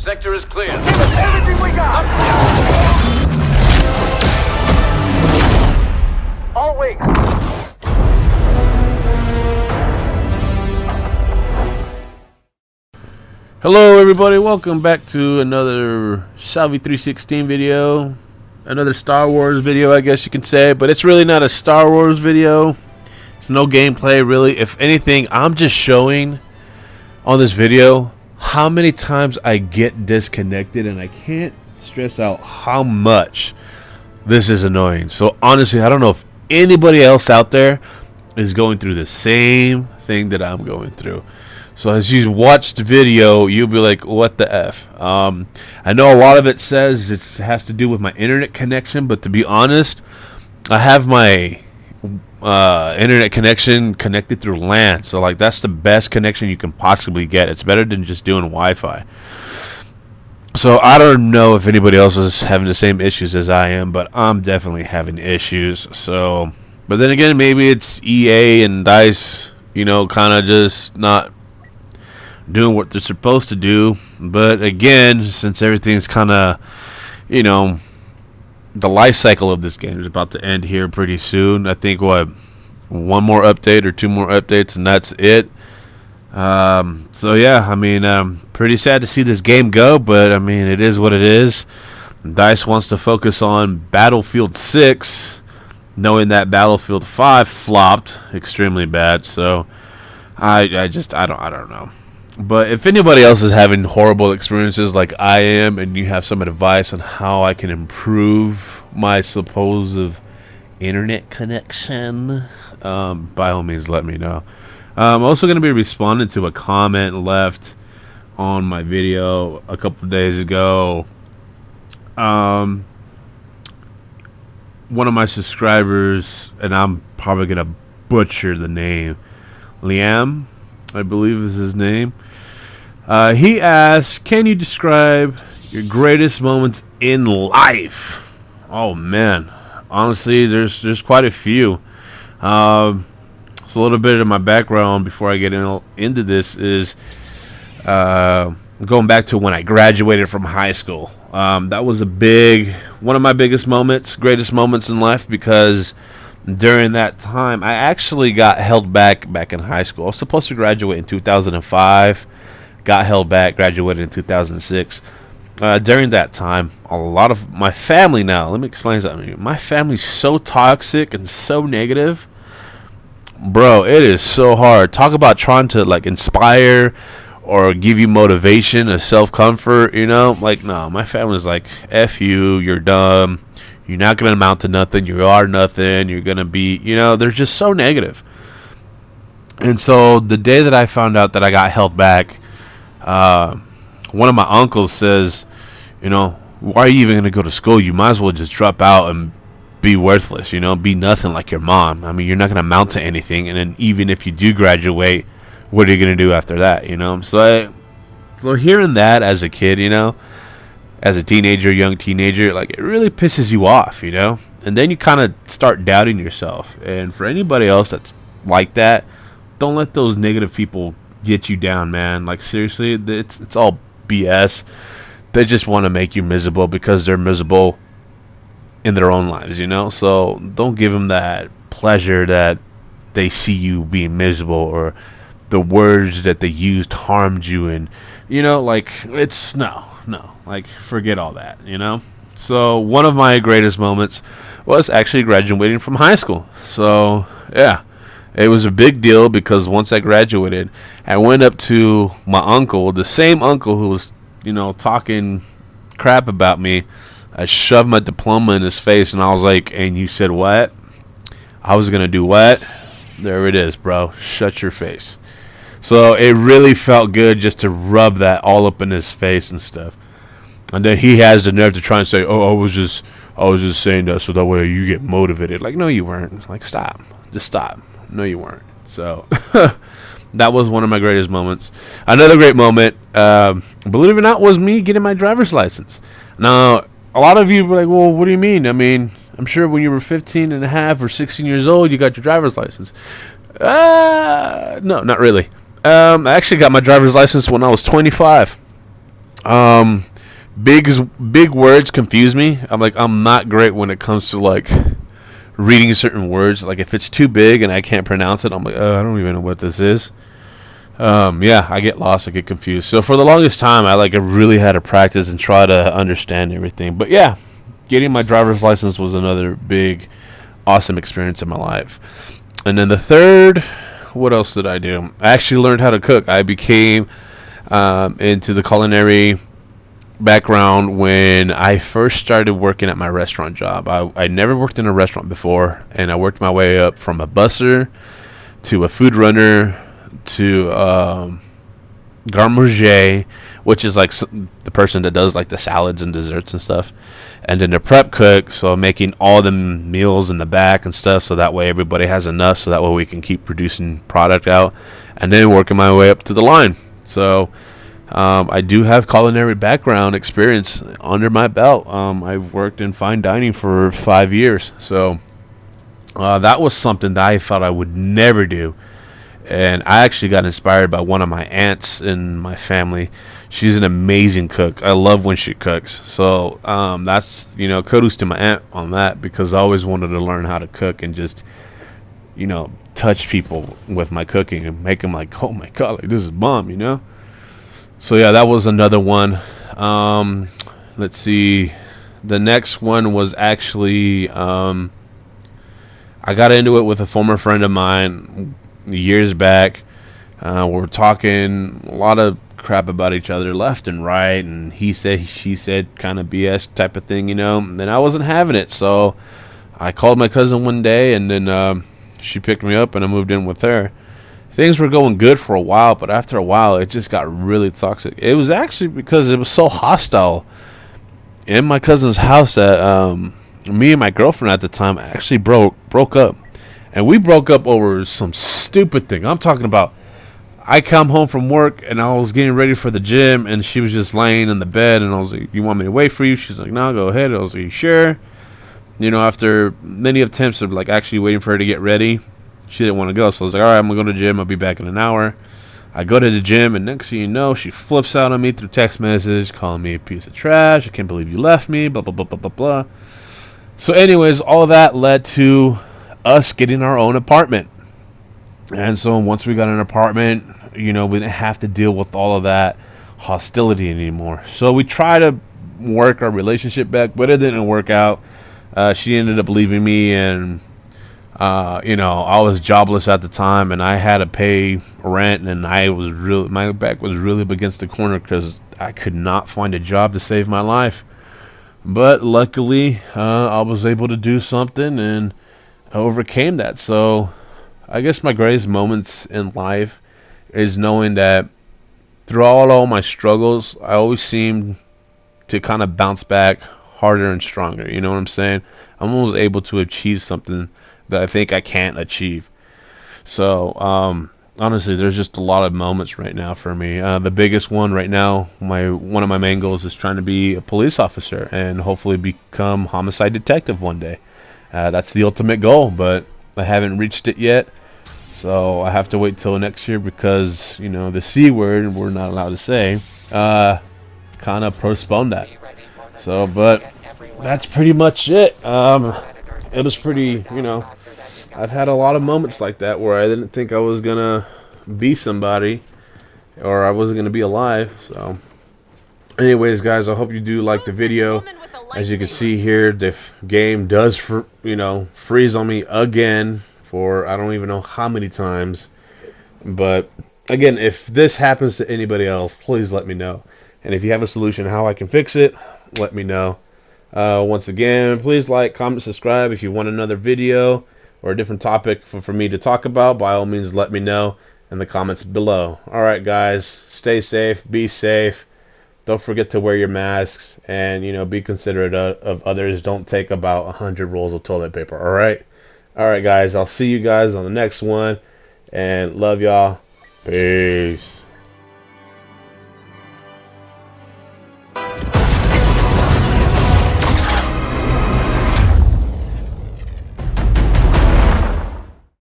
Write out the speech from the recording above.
sector is clear. Give us everything we got! All wings. Hello everybody, welcome back to another Salvi 316 video. Another Star Wars video, I guess you can say, but it's really not a Star Wars video. It's no gameplay really. If anything, I'm just showing on this video how many times I get disconnected, and I can't stress out how much this is annoying. So honestly, I don't know if anybody else out there is going through the same thing that I'm going through. So as you watch the video, you'll be like, what the F? I know a lot of it says it has to do with my internet connection, but to be honest, I have my internet connection connected through LAN. So like that's the best connection you can possibly get. It's better than just doing Wi-Fi. So I don't know if anybody else is having the same issues as I am, but I'm definitely having issues. So, but then again, maybe it's EA and DICE, you know, kind of just not doing what they're supposed to do. But again, since everything's kind of, you know, the life cycle of this game is about to end here pretty soon. I think what, one more update or two more updates and that's it. So yeah, I mean, pretty sad to see this game go, but I mean, it is what it is. DICE wants to focus on Battlefield 6, knowing that Battlefield 5 flopped extremely bad. So I don't know. But if anybody else is having horrible experiences like I am, and you have some advice on how I can improve my supposed internet connection, by all means let me know. I'm also going to be responding to a comment left on my video a couple days ago. One of my subscribers, and I'm probably going to butcher the name, Liam, I believe is his name. He asked, can you describe your greatest moments in life? Oh man, honestly, there's quite a few. So a little bit of my background before I get into this is going back to when I graduated from high school. That was one of my biggest moments, greatest moments in life, because during that time I actually got held back in high school. I was supposed to graduate in 2005, got held back, graduated in 2006. During that time, a lot of my family, now let me explain something. My family's so toxic and so negative, bro. It is so hard. Talk about trying to like inspire or give you motivation, a self-comfort, you know, like, no, my family's like, F you, you're dumb, you're not going to amount to nothing, you are nothing, you're going to be, you know, they're just so negative. And so the day that I found out that I got held back, one of my uncles says, you know, why are you even going to go to school? You might as well just drop out and be worthless, you know, be nothing like your mom. I mean, you're not going to amount to anything. And then even if you do graduate, what are you going to do after that, you know? So hearing that as a kid, you know, as a teenager, young teenager, like, it really pisses you off, you know? And then you kind of start doubting yourself. And for anybody else that's like that, don't let those negative people get you down, man. Like, seriously, it's all BS. They just want to make you miserable because they're miserable in their own lives, you know? So don't give them that pleasure that they see you being miserable, or the words that they used harmed you, and, you know, like, it's no, like, forget all that, you know? So one of my greatest moments was actually graduating from high school. So yeah, it was a big deal because once I graduated, I went up to my uncle, the same uncle who was, you know, talking crap about me. I shoved my diploma in his face, and I was like, and you said what? I was gonna do what? There it is, bro. Shut your face. So it really felt good just to rub that all up in his face and stuff. And then he has the nerve to try and say, oh, I was just saying that so that way you get motivated. Like, no, you weren't. Like, stop. Just stop. No, you weren't. So that was one of my greatest moments. Another great moment, believe it or not, was me getting my driver's license. Now, a lot of you were like, well, what do you mean? I mean, I'm sure when you were 15 and a half or 16 years old, you got your driver's license. No, not really. I actually got my driver's license when I was 25. Um, big words confuse me. I'm not great when it comes to like reading certain words. Like if it's too big and I can't pronounce it, I'm like, I don't even know what this is. Yeah, I get lost, I get confused. So for the longest time, I really had to practice and try to understand everything. But yeah, getting my driver's license was another big, awesome experience in my life. And then the third, what else did I do? I actually learned how to cook. I became into the culinary background when I first started working at my restaurant job. I never worked in a restaurant before, and I worked my way up from a busser to a food runner to garde manger, which is like the person that does like the salads and desserts and stuff, and then the prep cook, so making all the meals in the back and stuff, so that way everybody has enough, so that way we can keep producing product out, and then working my way up to the line. So I do have culinary background experience under my belt. I've worked in fine dining for 5 years, so that was something that I thought I would never do. And I actually got inspired by one of my aunts in my family. She's an amazing cook. I love when she cooks. So that's, kudos to my aunt on that, because I always wanted to learn how to cook and just, touch people with my cooking and make them like, oh my God, like this is bomb. So yeah, that was another one. Let's see. The next one was actually, I got into it with a former friend of mine years back. We're talking a lot of crap about each other left and right, and he said, she said, kind of BS type of thing, and then I wasn't having it, so I called my cousin one day, and then she picked me up and I moved in with her. Things were going good for a while, but after a while it just got really toxic. It was actually because it was so hostile in my cousin's house that me and my girlfriend at the time actually broke up. And we broke up over some stupid thing. I'm talking about, I come home from work and I was getting ready for the gym, and she was just laying in the bed, and I was like, you want me to wait for you? She's like, no, go ahead. I was like, you sure? After many attempts of like actually waiting for her to get ready, she didn't want to go. So I was like, all right, I'm going to go to the gym. I'll be back in an hour. I go to the gym, and next thing you know, she flips out on me through text message, calling me a piece of trash. I can't believe you left me, blah, blah, blah, blah, blah, blah. So anyways, all that led to us getting our own apartment. And so once we got an apartment, we didn't have to deal with all of that hostility anymore. So we tried to work our relationship back, but it didn't work out. She ended up leaving me, and I was jobless at the time, and I had to pay rent, and my back was really up against the corner because I could not find a job to save my life. But luckily, I was able to do something, and I overcame that. So I guess my greatest moments in life is knowing that throughout all my struggles, I always seem to kind of bounce back harder and stronger. You know what I'm saying? I'm always able to achieve something that I think I can't achieve. So honestly, there's just a lot of moments right now for me. The biggest one right now, one of my main goals is trying to be a police officer and hopefully become homicide detective one day. That's the ultimate goal, but I haven't reached it yet. So I have to wait till next year because, the C word we're not allowed to say, kind of postponed that. So, but that's pretty much it. It was pretty, I've had a lot of moments like that where I didn't think I was going to be somebody or I wasn't going to be alive. So anyways, guys, I hope you do like the video. As you can see here, the game does, freeze on me again for I don't even know how many times. But again, if this happens to anybody else, please let me know. And if you have a solution how I can fix it, let me know. Once again, please like, comment, subscribe. If you want another video or a different topic for me to talk about, by all means let me know in the comments below. Alright guys, stay safe, be safe. Don't forget to wear your masks and, be considerate of others. Don't take about 100 rolls of toilet paper, alright? Alright guys, I'll see you guys on the next one. And love y'all. Peace.